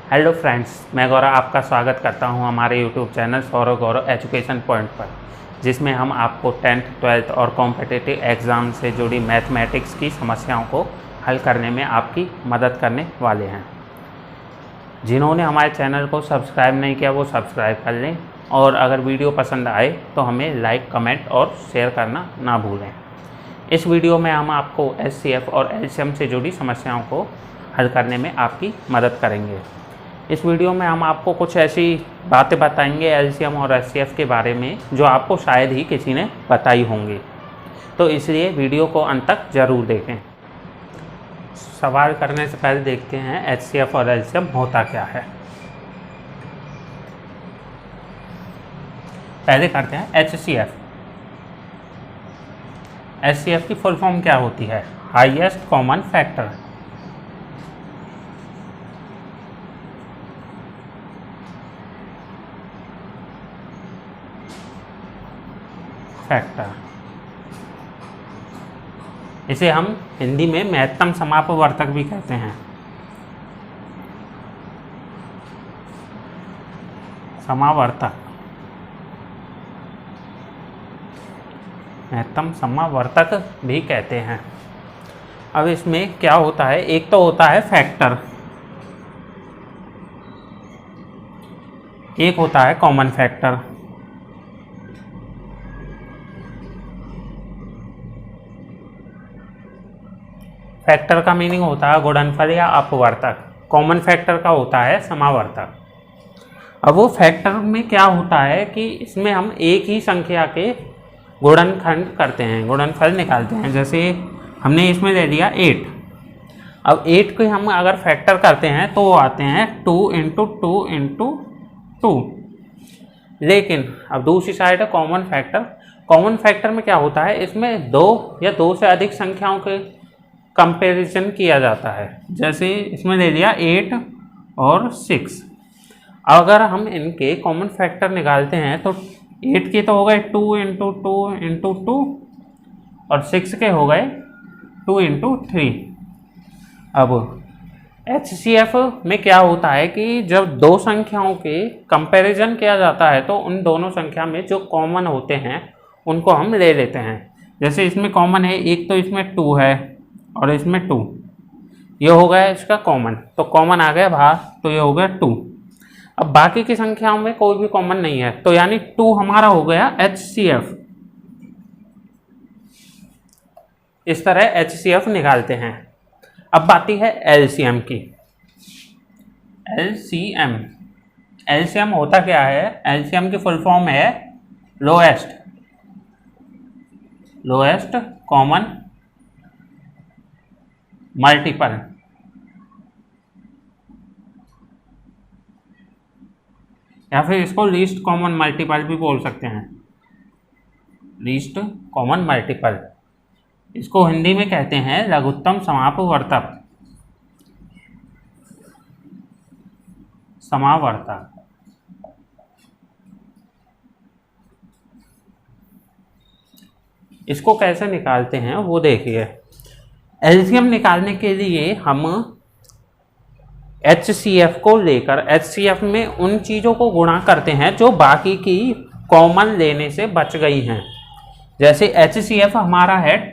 Hello friends, मैं गौरव आपका स्वागत करता हूं हमारे यूट्यूब चैनल सौरव गौरव एजुकेशन पॉइंट पर, जिसमें हम आपको 10th 12th और कॉम्पिटिटिव एग्ज़ाम से जुड़ी मैथमेटिक्स की समस्याओं को हल करने में आपकी मदद करने वाले हैं। जिन्होंने हमारे चैनल को सब्सक्राइब नहीं किया वो सब्सक्राइब कर लें, और अगर वीडियो पसंद आए तो हमें लाइक, कमेंट और शेयर करना ना भूलें। इस वीडियो में हम आपको एचसीएफ और एलसीएम से जुड़ी समस्याओं को हल करने में आपकी मदद करेंगे। इस वीडियो में हम आपको कुछ ऐसी बातें बताएंगे एलसीएम और एचसीएफ के बारे में जो आपको शायद ही किसी ने बताई होंगी, तो इसलिए वीडियो को अंत तक ज़रूर देखें। सवाल करने से पहले देखते हैं एचसीएफ और एलसीएम होता क्या है। पहले करते हैं एचसीएफ। एचसीएफ की फुल फॉर्म क्या होती है? Highest common factor. इसे हम हिंदी में महत्तम समापवर्तक भी कहते हैं। समावर्तक, महत्तम समावर्तक भी कहते हैं। अब इसमें क्या होता है, एक तो होता है फैक्टर, एक होता है कॉमन फैक्टर। फैक्टर का मीनिंग होता है गुणनफल या अपवर्तक। कॉमन फैक्टर का होता है समावर्तक। अब वो फैक्टर में क्या होता है कि इसमें हम एक ही संख्या के गुणनखंड करते हैं, गुणनफल निकालते हैं। जैसे हमने इसमें ले लिया 8। अब 8 के हम अगर फैक्टर करते हैं तो वो आते हैं 2 × 2 × 2। लेकिन अब दूसरी साइड है कॉमन फैक्टर। कॉमन फैक्टर में क्या होता है, इसमें 2 या 2 से अधिक संख्याओं के कंपैरिजन किया जाता है। जैसे इसमें ले लिया 8 और 6। अगर हम इनके कॉमन फैक्टर निकालते हैं तो 8 के तो हो गए 2 × 2 × 2 और 6 के हो गए 2 × 3। अब एचसीएफ में क्या होता है कि जब दो संख्याओं के कंपैरिजन किया जाता है तो उन दोनों संख्या में जो कॉमन होते हैं उनको हम ले लेते हैं। जैसे इसमें कॉमन है, एक तो इसमें 2 है और इसमें 2, ये हो गया इसका कॉमन, तो कॉमन आ गया बाहर, तो ये हो गया 2। अब बाकी की संख्याओं में कोई भी कॉमन नहीं है, तो यानी 2 हमारा हो गया एचसीएफ। इस तरह एचसीएफ निकालते हैं। अब बाती है एलसीएम की। एलसीएम, एलसीएम होता क्या है? एलसीएम की फुल फॉर्म है लोएस्ट कॉमन मल्टीपल। या फिर इसको लीस्ट कॉमन मल्टीपल भी बोल सकते हैं। लीस्ट कॉमन मल्टीपल, इसको हिंदी में कहते हैं लघुत्तम समापवर्तक। समावर्तक। इसको कैसे निकालते हैं वो देखिए। एलसीएम निकालने के लिए हम एचसीएफ को लेकर एचसीएफ में उन चीज़ों को गुणा करते हैं जो बाकी की कॉमन लेने से बच गई हैं। जैसे एचसीएफ हमारा है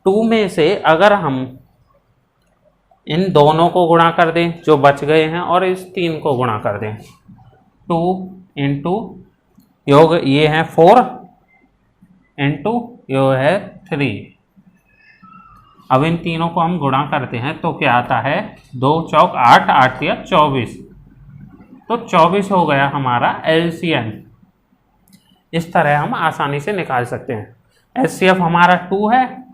2 में से अगर हम इन दोनों को गुणा कर दें जो बच गए हैं और इस 3 को गुणा कर दें, 2 × योग ये है 4 × योग है 3। अब इन तीनों को हम गुणा करते हैं तो क्या आता है, 2 चौक 8, 8 तिया 24, तो 24 हो गया हमारा एलसीएम। इस तरह हम आसानी से निकाल सकते हैं। एचसीएफ हमारा 2 है।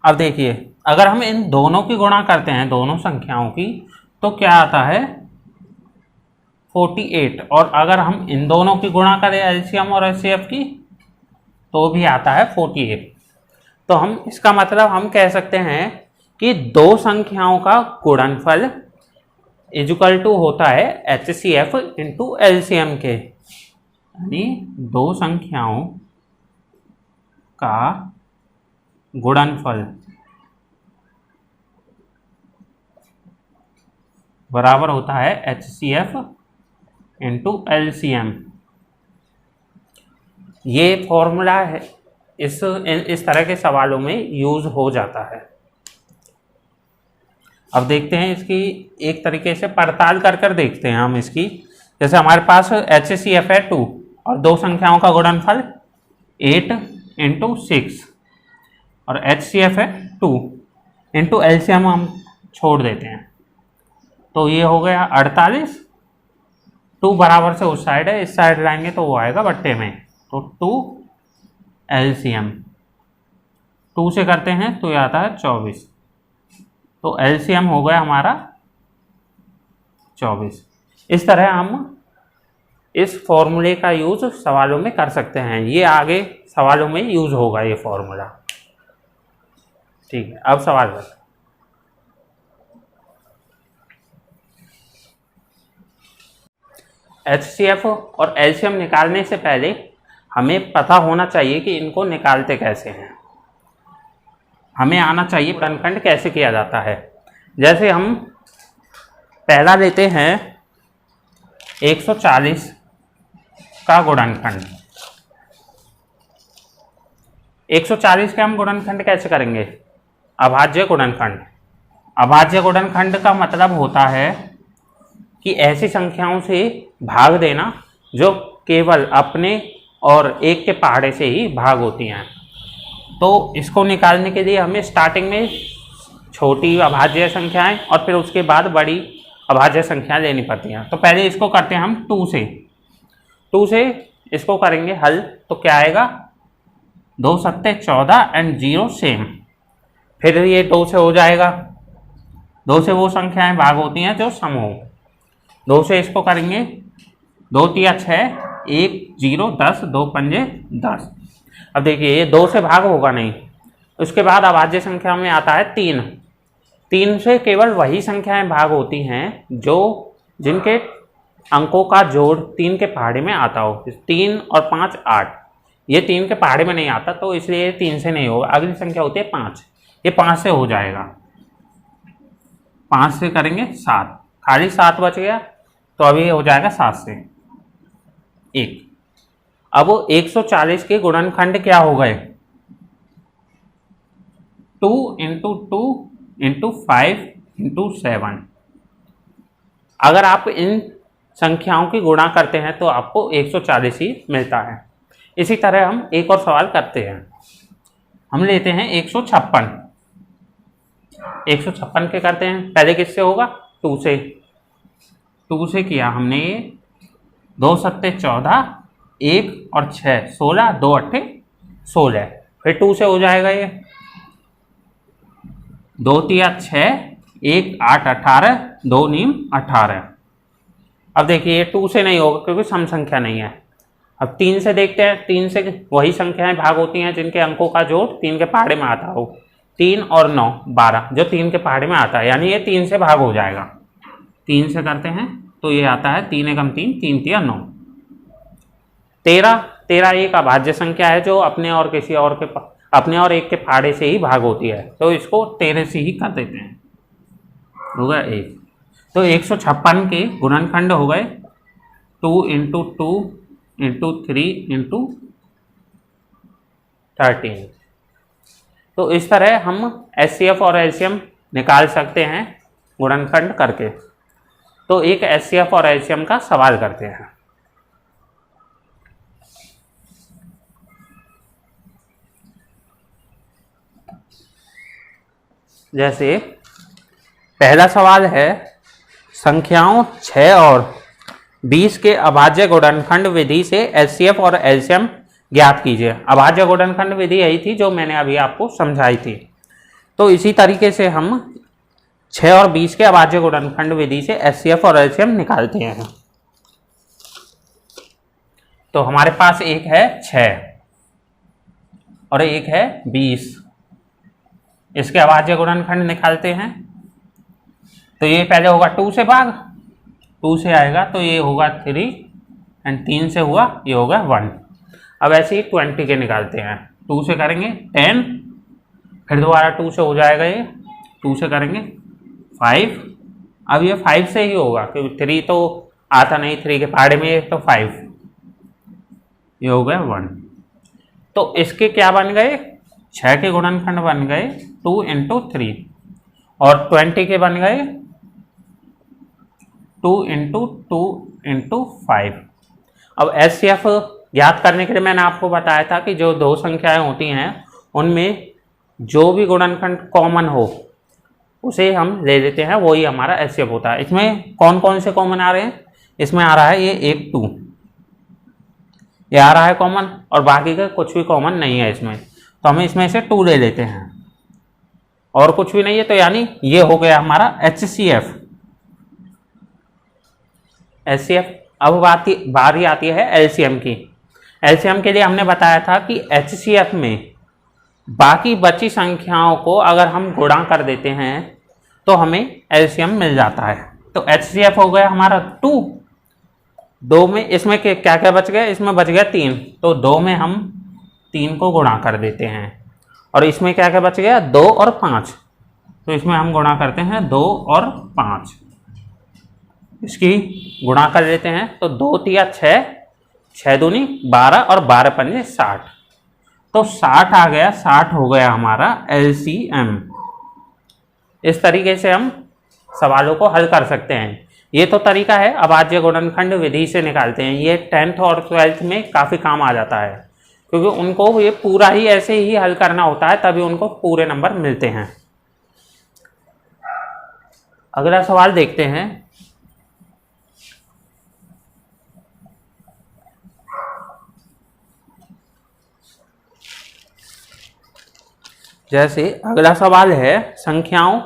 अब देखिए, अगर हम इन दोनों की गुणा करते हैं, दोनों संख्याओं की, तो क्या आता है 48। और अगर हम इन दोनों की गुणा करें एलसीएम और एचसीएफ की, तो भी आता है 48। तो हम इसका मतलब हम कह सकते हैं कि दो संख्याओं का गुणनफल इक्वल टू होता है एचसीएफ × एलसीएम के, यानी दो संख्याओं का गुणनफल बराबर होता है HCF इंटू LCM। ये फॉर्मूला है इस तरह के सवालों में यूज हो जाता है। अब देखते हैं इसकी एक तरीके से पड़ताल कर देखते हैं हम इसकी। जैसे हमारे पास HCF है 2 और दो संख्याओं का गुणनफल 8 इंटू 6 और HCF है 2 इंटू LCM हम छोड़ देते हैं, तो ये हो गया 48। 2 बराबर से उस साइड है, इस साइड लाएंगे तो वो आएगा बट्टे में, तो 2 LCM 2 से करते हैं तो ये आता है 24, तो LCM हो गया हमारा 24। इस तरह हम इस फॉर्मूले का यूज सवालों में कर सकते हैं। ये आगे सवालों में यूज होगा ये फॉर्मूला। ठीक है, अब सवाल कर। HCF और LCM निकालने से पहले हमें पता होना चाहिए कि इनको निकालते कैसे हैं। हमें आना चाहिए गुणनखंड कैसे किया जाता है। जैसे हम पहला लेते हैं 140 का गुणनखंड। 140 के हम गुणनखंड कैसे करेंगे? अभाज्य गुणनखंड। अभाज्य गुणनखंड का मतलब होता है कि ऐसी संख्याओं से भाग देना जो केवल अपने और एक के पहाड़े से ही भाग होती हैं। तो इसको निकालने के लिए हमें स्टार्टिंग में छोटी अभाज्य संख्याएं और फिर उसके बाद बड़ी अभाज्य संख्याएं लेनी पड़ती हैं। तो पहले इसको करते हैं हम 2 से इसको करेंगे हल, तो क्या आएगा 2 सत्ते 14 एंड 0 सेम। फिर ये 2 से हो जाएगा, 2 से वो संख्याएं भाग होती हैं जो सम हो। 2 से इसको करेंगे 2 तिया 6 1 0 10 2 पंजे 10। अब देखिए ये 2 से भाग होगा नहीं। उसके बाद अभाज्य संख्या में आता है 3। 3 से केवल वही संख्याएं भाग होती हैं जो जिनके अंकों का जोड़ 3 के पहाड़े में आता हो। 3 और 5 8, ये 3 के पहाड़े में नहीं आता, तो इसलिए 3 से नहीं होगा। अगली संख्या होती है 5, ये 5 से हो जाएगा। 5 से करेंगे 7, खाली 7 बच गया, तो अभी हो जाएगा 7 से 1। अब 140 के गुणनखंड क्या हो गए? 2 इंटू 2 इंटू 5 इंटू 7। अगर आप इन संख्याओं की गुणा करते हैं तो आपको 140 ही मिलता है। इसी तरह हम एक और सवाल करते हैं। हम लेते हैं 156। 156 के करते हैं, पहले किससे होगा? 2 से। 2 से किया हमने ये 2 सत्ते 14 1 और 6 16 2 अट्ठे 16। फिर 2 से हो जाएगा ये 2 तिया 6 1 8 18 2 नीम 18। अब देखिए 2 से नहीं होगा क्योंकि सम संख्या नहीं है। अब 3 से देखते हैं। 3 से वही संख्याएं भाग होती हैं जिनके अंकों का जोड़ 3 के पहाड़े में आता हो। 3 और 9 12, जो 3 के पहाड़े में आता है, यानी ये 3 से भाग हो जाएगा। 3 से करते हैं तो ये आता है 3 एकम 3 3 तिया 9। 13 एक अभाज्य संख्या है जो अपने और किसी और के अपने और एक के पहाड़े से ही भाग होती है, तो इसको 13 से ही कर देते हैं। हो गया 1। तो 156 के गुणनखंड हो गए 2 इंटू 2 इंटू 3 इंटू 13। तो इस तरह हम HCF और LCM निकाल सकते हैं गुणनखंड करके। तो एक HCF और LCM का सवाल करते हैं। जैसे पहला सवाल है, संख्याओं 6 और 20 के अभाज्य गुणनखंड विधि से HCF और LCM ज्ञात कीजिए। अभाज्य गुणनखंड विधि यही थी जो मैंने अभी आपको समझाई थी। तो इसी तरीके से हम 6 और 20 के अभाज्य गुणनखंड विधि से HCF और LCM निकालते हैं। तो हमारे पास एक है 6 और एक है 20, इसके अभाज्य गुणनखंड निकालते हैं। तो ये पहले होगा 2 से भाग, 2 से आएगा तो ये होगा 3 एंड 3 से हुआ ये होगा 1। अब ऐसे ही 20 के निकालते हैं। 2 से करेंगे 10, फिर दोबारा 2 से हो जाएगा ये, 2 से करेंगे 5 अब ये 5 से ही होगा क्योंकि 3 तो आता नहीं, 3 के पहाड़े में तो 5, ये हो गया 1। तो इसके क्या बन गए, 6 के गुणनखंड बन गए 2 इंटू 3 और 20 के बन गए 2 इंटू 2 इंटू 5। अब HCF ज्ञात करने के लिए मैंने आपको बताया था कि जो दो संख्याएं होती हैं उनमें जो भी गुणनखंड कॉमन हो उसे हम ले लेते हैं, वही हमारा HCF होता है। इसमें कौन कौन से कॉमन आ रहे हैं, इसमें आ रहा है ये 1 2, ये आ रहा है कॉमन, और बाकी का कुछ भी कॉमन नहीं है इसमें, तो हम इसमें से 2 ले लेते हैं और कुछ भी नहीं है, तो यानी ये हो गया हमारा HCF। अब बारी आती है LCM की। LCM के लिए हमने बताया था कि HCF में बाकी बची संख्याओं को अगर हम गुणा कर देते हैं तो हमें LCM मिल जाता है। तो HCF हो गया हमारा 2, 2 में इसमें क्या क्या बच गया, इसमें बच गया 3, तो 2 में हम 3 को गुणा कर देते हैं, और इसमें क्या क्या बच गया 2 और 5, तो इसमें हम गुणा करते हैं 2 और 5, इसकी गुणा कर लेते हैं, तो 2 तिया 6, 6 दूनी 12 और 12 पंजे 60, तो 60 आ गया, 60 हो गया हमारा LCM। इस तरीके से हम सवालों को हल कर सकते हैं। ये तो तरीका है अभाज्य गुणनखंड विधि से निकालते हैं, ये 10th और 12th में काफ़ी काम आ जाता है क्योंकि उनको ये पूरा ही ऐसे ही हल करना होता है, तभी उनको पूरे नंबर मिलते हैं। अगला सवाल देखते हैं। जैसे अगला सवाल है, संख्याओं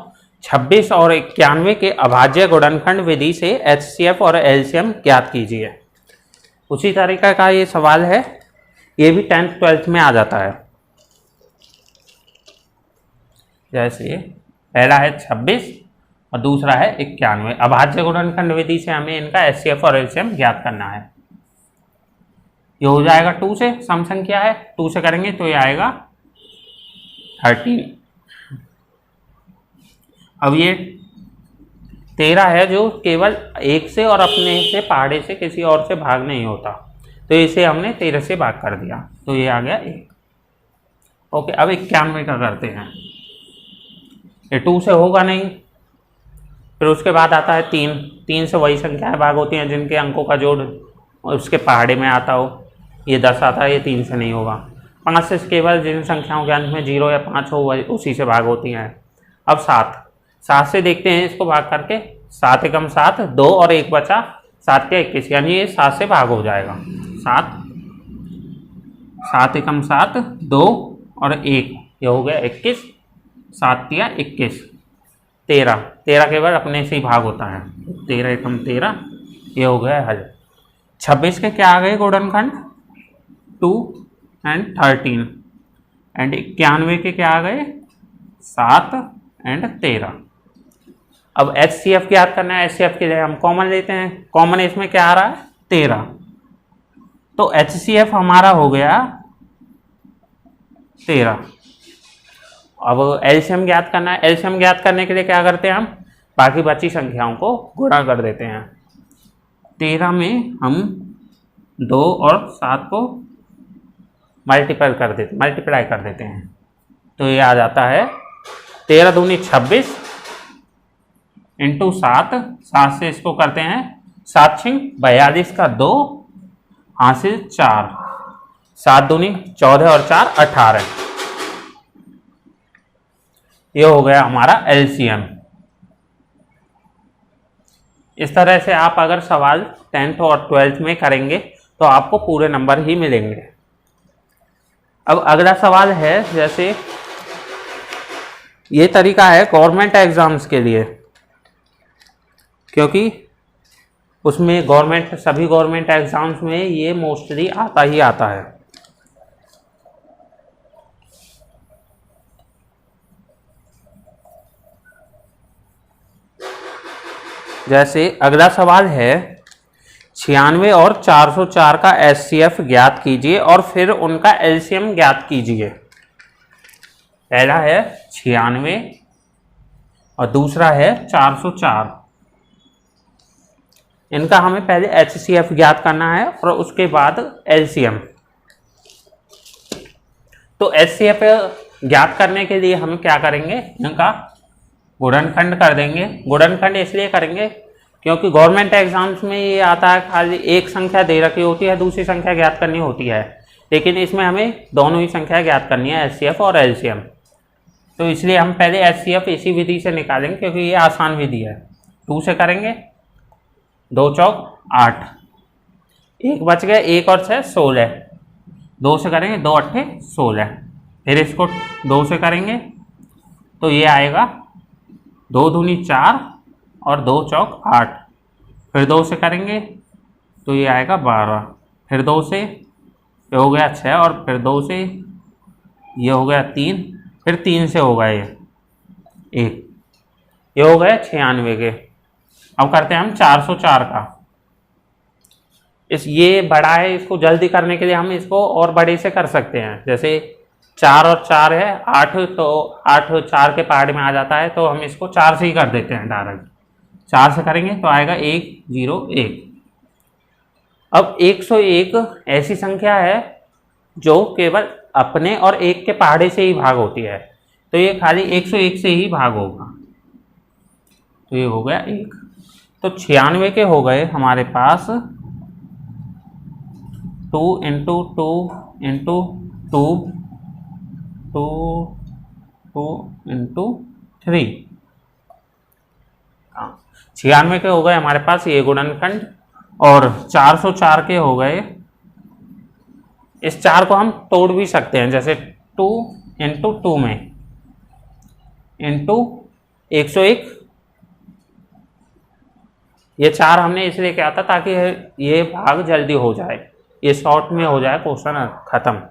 26 और 91 के अभाज्य गुणनखंड विधि से HCF और LCM ज्ञात कीजिए। उसी तरीका का ये सवाल है, ये भी 10th 12th में आ जाता है। जैसे पहला है 26 और दूसरा है 91, अभाज्य गुणनखंड विधि से हमें इनका HCF और LCM ज्ञात करना है। ये हो जाएगा 2 से, सम संख्या है 2 से करेंगे तो ये आएगा 13। अब ये 13 है जो केवल 1 से और अपने से पहाड़े से किसी और से भाग नहीं होता, तो इसे हमने 13 से भाग कर दिया, तो ये आ गया 1। ओके, अब 91 का करते हैं। ये 2 से होगा नहीं, फिर उसके बाद आता है 3, 3 से वही संख्याएं भाग होती हैं जिनके अंकों का जोड़ उसके पहाड़े में आता हो, ये 10 आता है, ये 3 से नहीं होगा। 5 से केवल जिन संख्याओं के अंत में 0 या 5 हो वही उसी से भाग होती हैं। अब 7 से देखते हैं इसको भाग करके, 7 एकम 7, 2 और 1 बचा, 7 के 21, यानी ये 7 से भाग हो जाएगा। 7 एकम 7, 2 और 1, ये हो गया 21, 7 तिया 21, 13 केवल अपने से ही भाग होता है, 13 एकम 13, ये हो गया हल। 26 के क्या आ गए गुणनखंड, 2 एंड 13, एंड 91 के क्या आ गए 7 एंड 13। अब HCF ज्ञात करना है, HCF के लिए हम कॉमन लेते हैं, कॉमन इसमें क्या आ रहा है 13, तो HCF हमारा हो गया 13। अब LCM ज्ञात करना है, LCM ज्ञात करने के लिए क्या करते हैं हम, बाकी बची संख्याओं को गुणा कर देते हैं। 13 में हम 2 और 7 को मल्टीप्लाई कर देते हैं, तो ये आ जाता है 13 दूनी 26 इंटू 7, 7 से इसको करते हैं 7 छिंग 42 का 2 हासिल 4, 7 दूनी 14 और 4 18, ये हो गया हमारा LCM। इस तरह से आप अगर सवाल 10th और 12th में करेंगे तो आपको पूरे नंबर ही मिलेंगे। अब अगला सवाल है, जैसे ये तरीका है गवर्नमेंट एग्जाम्स के लिए, क्योंकि उसमें सभी गवर्नमेंट एग्जाम्स में ये मोस्टली आता ही आता है। जैसे अगला सवाल है, 96 और 404 का HCF ज्ञात कीजिए और फिर उनका LCM ज्ञात कीजिए। पहला है 96 और दूसरा है 404, इनका हमें पहले HCF ज्ञात करना है और उसके बाद LCM। तो HCF ज्ञात करने के लिए हम क्या करेंगे, इनका गुणनखंड कर देंगे। गुणनखंड इसलिए करेंगे क्योंकि गवर्नमेंट एग्जाम्स में ये आता है खाली एक संख्या दे रखी होती है, दूसरी संख्या ज्ञात करनी होती है, लेकिन इसमें हमें दोनों ही संख्या ज्ञात करनी है, HCF और LCM। तो इसलिए हम पहले HCF इसी विधि से निकालेंगे क्योंकि ये आसान विधि है। 2 से करेंगे, 2 चौक 8, 1 बच गया, 1 और 6 16, 2 से करेंगे 2 अट्ठे 16। फिर इसको 2 से करेंगे तो ये आएगा 2 दूनी 4 और 2 चौक 8। फिर 2 से करेंगे तो ये आएगा 12। फिर 2 से ये हो गया 6 और फिर 2 से ये हो गया 3। फिर 3 से होगा ये 1, ये हो गया 96 के। अब करते हैं हम 404 का। ये बड़ा है, इसको जल्दी करने के लिए हम इसको और बड़े से कर सकते हैं। जैसे 4 और 4 है 8, तो 8 4 के पहाड़ में आ जाता है, तो हम इसको 4 से ही कर देते हैं डायरेक्ट। 4 से करेंगे तो आएगा 101। अब 101 ऐसी संख्या है जो केवल अपने और 1 के पहाड़े से ही भाग होती है, तो ये खाली 101 से ही भाग होगा। तो ये हो गया 1। तो 96 के हो गए हमारे पास 2 इंटू 2 इंटू 2 2 2 इंटू 3। 96 के हो गए हमारे पास ये गुणनखंड। और 404 के हो गए, इस 4 को हम तोड़ भी सकते हैं, जैसे 2 इंटू 2 में इंटू 101। ये 4 हमने इसलिए किया था ताकि ये भाग जल्दी हो जाए, ये शॉर्ट में हो जाए, क्वेश्चन खत्म।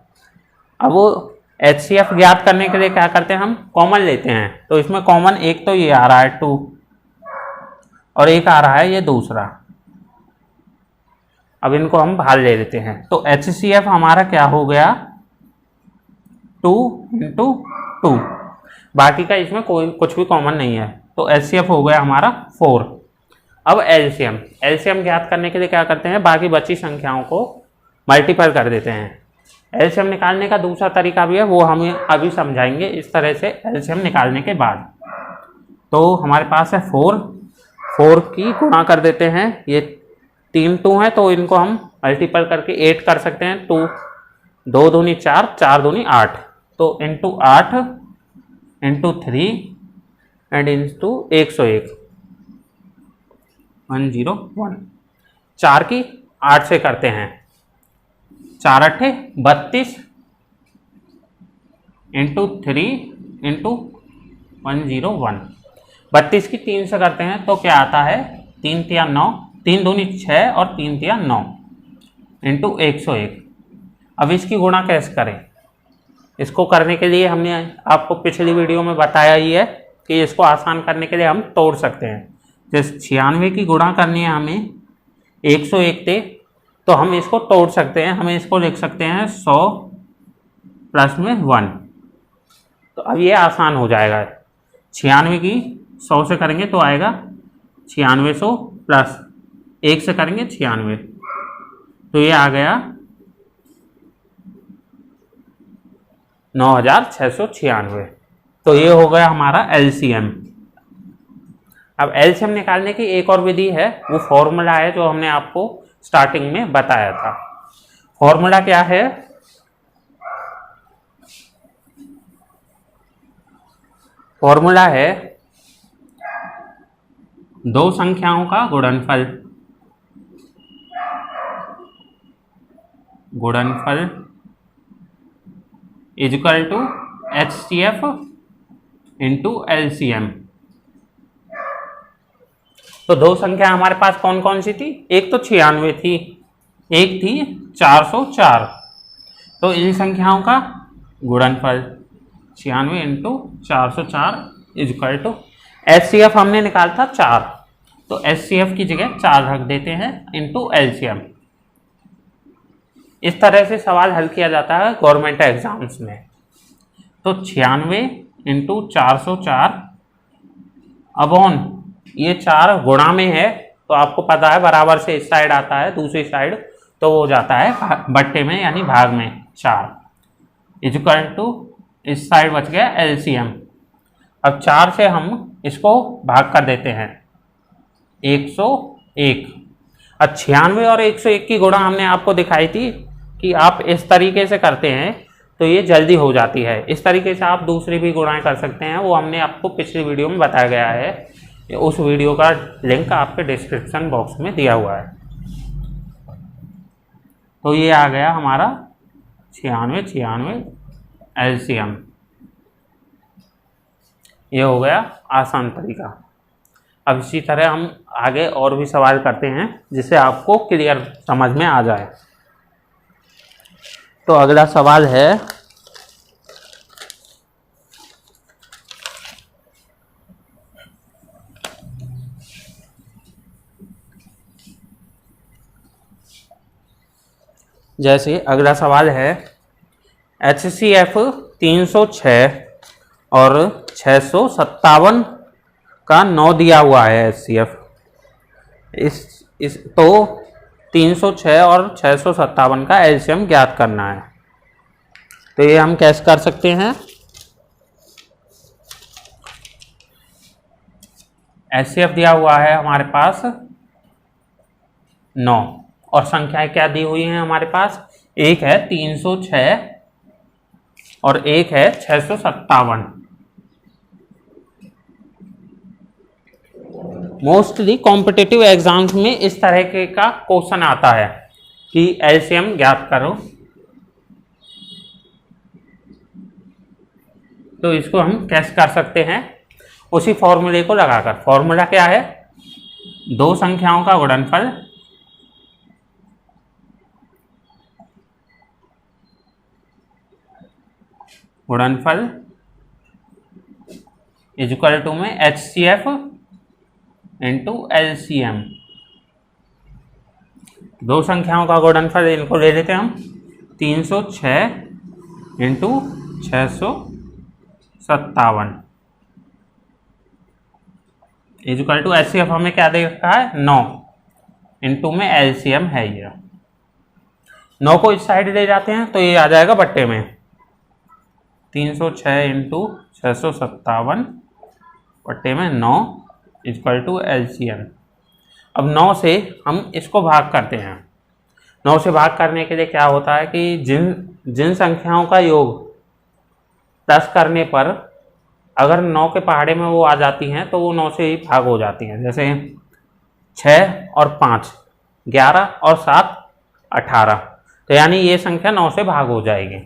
अब वो HCF ज्ञात करने के लिए क्या करते हैं, हम कॉमन लेते हैं। तो इसमें कॉमन एक तो ये आ रहा है 2 और एक आ रहा है ये दूसरा। अब इनको हम बाहर ले लेते हैं। तो HCF हमारा क्या हो गया 2 इंटू 2, बाकी का इसमें कोई कुछ भी कॉमन नहीं है, तो HCF हो गया हमारा 4। अब LCM ज्ञात करने के लिए क्या करते हैं, बाकी बची संख्याओं को मल्टीपल कर देते हैं। LCM निकालने का दूसरा तरीका भी है, वो हमें अभी समझाएंगे इस तरह से। LCM निकालने के बाद तो हमारे पास है 4 की गुणा कर देते हैं। ये 3 2 है तो इनको हम मल्टीपल करके 8 कर सकते हैं। 2 दूनी 4, 4 दूनी 8, तो इंटू 8 इंटू 3 एंड इंटू 101 101। 4 की 8 से करते हैं, 4 अट्ठे 32 इंटू 3 इंटू 101। 32 की 3 से करते हैं तो क्या आता है 3 तिया 9, 3 दूनी 6 और 3 तिया 9 इंटू 101। अब इसकी गुणा कैसे करें, इसको करने के लिए हमने आपको पिछली वीडियो में बताया ही है कि इसको आसान करने के लिए हम तोड़ सकते हैं। जैसे 96 की गुणा करनी है हमें 101 से, तो हम इसको तोड़ सकते हैं। हमें इसको लिख सकते हैं 100 प्लस में 1। तो अब ये आसान हो जाएगा। 96 की 100 से करेंगे तो आएगा 9600 प्लस 1 से करेंगे 96, तो ये आ गया 9696। तो ये हो गया हमारा LCM। अब LCM निकालने की एक और विधि है, वो फॉर्मूला है जो हमने आपको स्टार्टिंग में बताया था। फॉर्मूला क्या है, फॉर्मूला है दो संख्याओं का गुणनफल is equal to HCF into LCM। तो दो संख्या हमारे पास कौन कौन सी थी, एक तो 96 थी, एक थी 404। तो इन संख्याओं का गुणनफल 96 into 404 is equal to HCF हमने निकाला था 4, तो HCF की जगह 4 रख देते हैं इंटू LCM। इस तरह से सवाल हल किया जाता है गवर्नमेंट एग्जाम्स में। तो 96 इंटू 404 अपॉन ये 4 गुणा में है तो आपको पता है बराबर से इस साइड आता है, दूसरी साइड तो वो हो जाता है बट्टे में यानी भाग में 4 इक्वल टू इस साइड बच गया एलसीएम। अब 4 से हम इसको भाग कर देते हैं 101। अब 96 और 101 की गुणा हमने आपको दिखाई थी कि आप इस तरीके से करते हैं तो ये जल्दी हो जाती है। इस तरीके से आप दूसरी भी गुणाएं कर सकते हैं, वो हमने आपको पिछली वीडियो में बताया गया है। उस वीडियो का लिंक आपके डिस्क्रिप्शन बॉक्स में दिया हुआ है। तो ये आ गया हमारा 96 एलसीएम। ये हो गया आसान तरीका। अब इसी तरह हम आगे और भी सवाल करते हैं जिससे आपको क्लियर समझ में आ जाए। तो अगला सवाल है जैसे अगला सवाल है HCF 306 और 657 का 9 दिया हुआ है HCF। इस तो 306 और 657 का एलसीएम ज्ञात करना है। तो ये हम कैसे कर सकते हैं? HCF दिया हुआ है हमारे पास 9 और संख्याएं क्या दी हुई हैं हमारे पास? एक है 306 और एक है 657। मोस्टली कॉम्पिटिटिव एग्जाम्स में इस तरह के का क्वेश्चन आता है कि एलसीएम ज्ञात करो। तो इसको हम कैसे कर सकते हैं? उसी फॉर्मूले को लगाकर। फॉर्मूला क्या है? दो संख्याओं का गुणनफल इक्वल टू में HCF इंटू एलसीएम। दो संख्याओं का गुणनफल, इनको ले लेते हैं हम 306 इंटू 657 इक्वल टू HCF हमें क्या दे रखा है? 9 इंटू में एलसीएम है ये। 9 को इस साइड ले जाते हैं तो ये आ जाएगा बट्टे में 306 इंटू 657 बट्टे में 9 इक्वल टू एलसीएम। अब 9 से हम इसको भाग करते हैं। 9 से भाग करने के लिए क्या होता है कि जिन संख्याओं का योग 10 करने पर अगर 9 के पहाड़े में वो आ जाती हैं तो वो 9 से ही भाग हो जाती हैं। जैसे 6 और 5 11 और 7 18। तो यानी ये संख्या 9 से भाग हो जाएगी।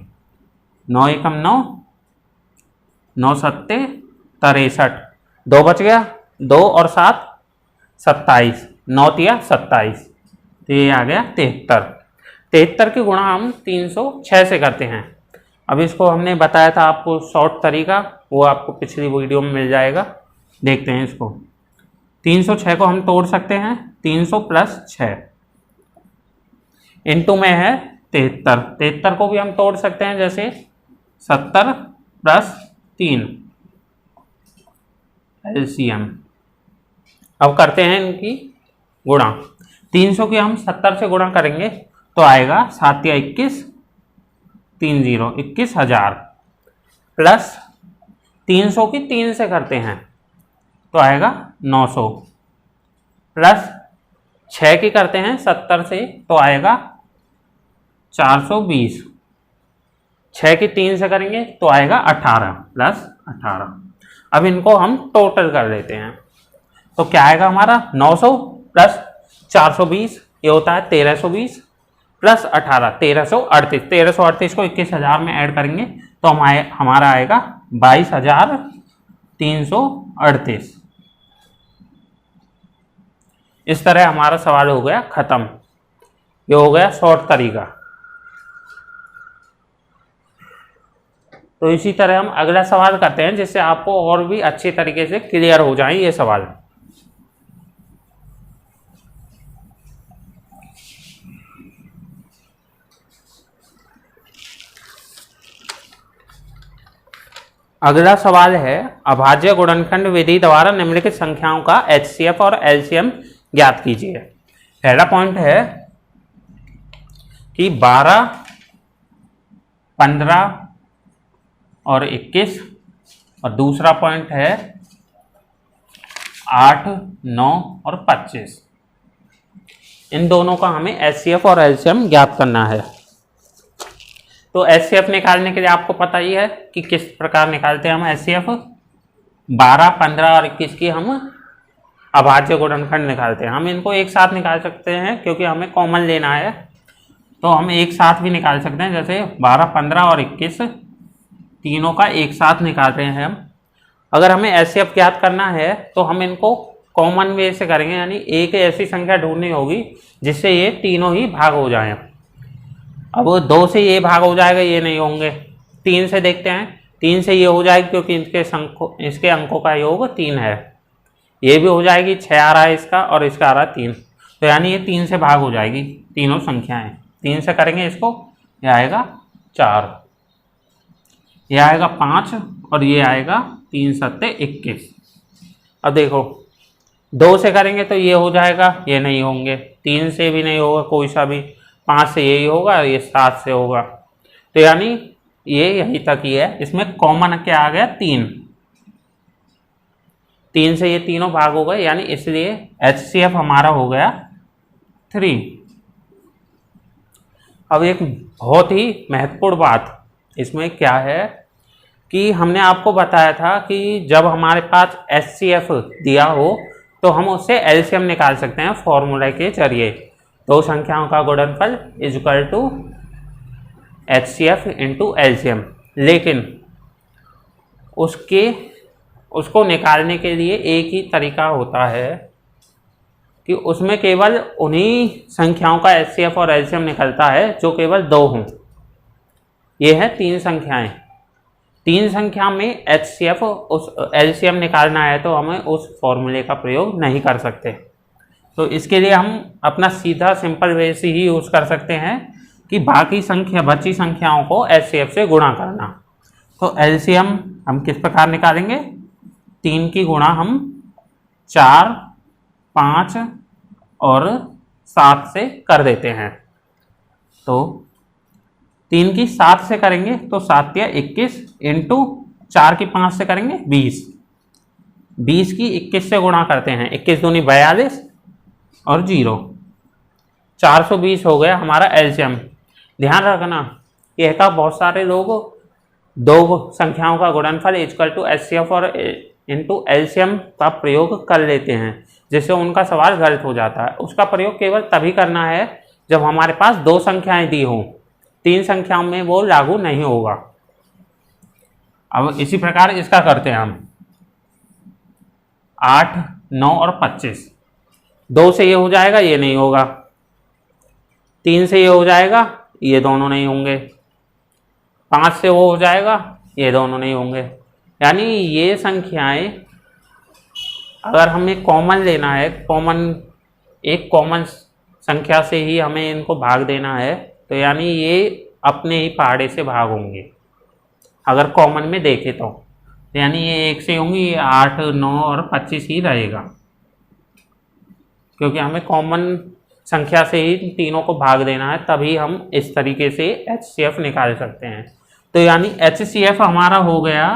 9 एकम 9, 9 सत्ते 63, 2 बच गया, 2 और 7 27, 9 तिया 27। तो ये आ गया 73। 73 की गुणा हम 306 से करते हैं। अब इसको हमने बताया था आपको शॉर्ट तरीका, वो आपको पिछली वीडियो में मिल जाएगा। देखते हैं इसको। 306 को हम तोड़ सकते हैं 300 प्लस 6 इंटू में है 73। 73 को भी हम तोड़ सकते हैं जैसे 70 प्लस 3 एलसीएम। अब करते हैं इनकी गुणा। 300 की हम 70 से गुणा करेंगे तो आएगा 7 या 21 30 21,000 प्लस 300 की 3 से करते हैं तो आएगा 900 प्लस 6 की करते हैं 70 से तो आएगा 420। 6 की 3 से करेंगे तो आएगा 18 प्लस 18। अब इनको हम टोटल कर लेते हैं तो क्या आएगा हमारा 900 प्लस 420 ये होता है 1320 प्लस 18 1338। 1338 को 21,000 में ऐड करेंगे तो हमारा आएगा 22,338। इस तरह हमारा सवाल हो गया खत्म। ये हो गया शॉर्ट तरीका। तो इसी तरह हम अगला सवाल करते हैं जिससे आपको और भी अच्छे तरीके से क्लियर हो जाए ये सवाल। अगला सवाल है अभाज्य गुणनखंड विधि द्वारा निम्नलिखित संख्याओं का HCF और LCM ज्ञात कीजिए। पहला पॉइंट है कि 12, 15 और 21, और दूसरा पॉइंट है 8, 9 और 25। इन दोनों का हमें एचसीएफ और एलसीएम ज्ञात करना है। तो एचसीएफ निकालने के लिए आपको पता ही है कि किस प्रकार निकालते हैं हम एचसीएफ। 12, 15 और 21 की हम अभाज्य गुणनखंड निकालते हैं। हम इनको एक साथ निकाल सकते हैं क्योंकि हमें कॉमन लेना है, तो हम एक साथ भी निकाल सकते हैं। जैसे 12, 15 और 21 तीनों का एक साथ निकाल रहे हैं हम। अगर हमें एचसीएफ ज्ञात करना है तो हम इनको कॉमन वे से करेंगे, यानी एक ऐसी संख्या ढूंढनी होगी जिससे ये तीनों ही भाग हो जाएं। अब 2 से ये भाग हो जाएगा, ये नहीं होंगे। 3 से देखते हैं, 3 से ये हो जाएगी क्योंकि इसके अंकों का योग 3 है। ये भी हो जाएगी, 6 आ रहा है इसका और इसका आ रहा है 3, तो यानी ये 3 से भाग हो जाएगी तीनों संख्याएं। 3 से करेंगे इसको, ये आएगा 4, ये आएगा 5 और ये आएगा 3 सत्ते 21। अब देखो 2 से करेंगे तो ये हो जाएगा, ये नहीं होंगे। 3 से भी नहीं होगा कोई सा भी, 5 से यही होगा, ये 7 से होगा। तो यानी ये यहीं तक ही है। इसमें कॉमन क्या आ गया, 3 से ये तीनों भाग हो गए, यानी इसलिए एचसीएफ हमारा हो गया 3। अब एक बहुत ही महत्वपूर्ण बात इसमें क्या है कि हमने आपको बताया था कि जब हमारे पास एचसीएफ दिया हो तो हम उससे एलसीएम निकाल सकते हैं फॉर्मूला के जरिए। दो संख्याओं का गुणनफल is equal to HCF into LCM. लेकिन उसको निकालने के लिए एक ही तरीका होता है कि उसमें केवल उन्हीं संख्याओं का एचसीएफ और एलसीएम निकलता है जो केवल 2 हों। ये है 3 संख्याएं। 3 संख्या में एचसीएफ उस एलसीएम निकालना है तो हमें उस फॉर्मूले का प्रयोग नहीं कर सकते। तो इसके लिए हम अपना सीधा सिंपल वे से ही यूज़ कर सकते हैं कि बची संख्याओं को एचसीएफ से गुणा करना। तो एलसीएम हम किस प्रकार निकालेंगे, 3 की गुणा हम 4, 5 और 7 से कर देते हैं। तो 3 की 7 से करेंगे तो 7 या 21 इंटू 4 की 5 से करेंगे 20। 20 की 21 से गुणा करते हैं, 21 दूनी 42 और 0, 420 हो गया हमारा एलसीएम। ध्यान रखना यह का बहुत सारे लोग 2 संख्याओं का गुणनफल इक्वल टू एचसीएफ और इंटू एलसीएम का प्रयोग कर लेते हैं, जिससे उनका सवाल गलत हो जाता है। उसका प्रयोग केवल तभी करना है जब हमारे पास 2 संख्याएं दी हों, 3 संख्याओं में वो लागू नहीं होगा। अब इसी प्रकार इसका करते हैं हम 8, 9 और 25। 2 से ये हो जाएगा, ये नहीं होगा। 3 से ये हो जाएगा, ये दोनों नहीं होंगे। 5 से वो हो जाएगा, ये दोनों नहीं होंगे। यानी ये संख्याएं अगर हमें कॉमन लेना है, एक कॉमन संख्या से ही हमें इनको भाग देना है, तो यानी ये अपने ही पहाड़े से भाग होंगे अगर कॉमन में देखें तो। यानी ये 1 से होंगी, ये 8, 9 और 25 ही रहेगा, क्योंकि हमें कॉमन संख्या से ही तीनों को भाग देना है, तभी हम इस तरीके से एचसीएफ निकाल सकते हैं। तो यानी एचसीएफ हमारा हो गया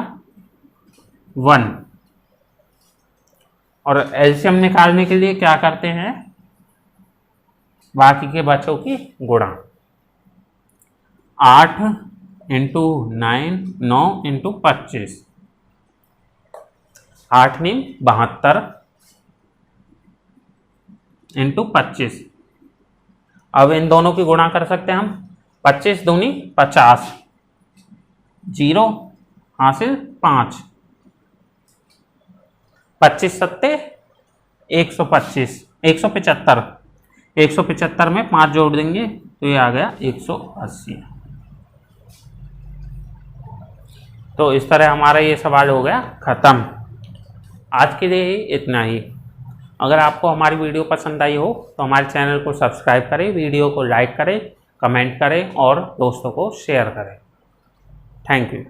1। और एलसीएम निकालने के लिए क्या करते हैं, बाकी के बच्चों की गुणा। 8 इंटू 9, 9 इंटू 25, 8 9 72 इंटू 25। अब इन दोनों की गुणा कर सकते हैं हम। 25 दूनी 50, 0 हासिल 5, 25 सत्ते 125, 175। 175 में 5 जोड़ देंगे तो ये आ गया 180। तो इस तरह हमारा ये सवाल हो गया ख़त्म। आज के लिए इतना ही। अगर आपको हमारी वीडियो पसंद आई हो तो हमारे चैनल को सब्सक्राइब करें, वीडियो को लाइक करें, कमेंट करें और दोस्तों को शेयर करें। Thank you.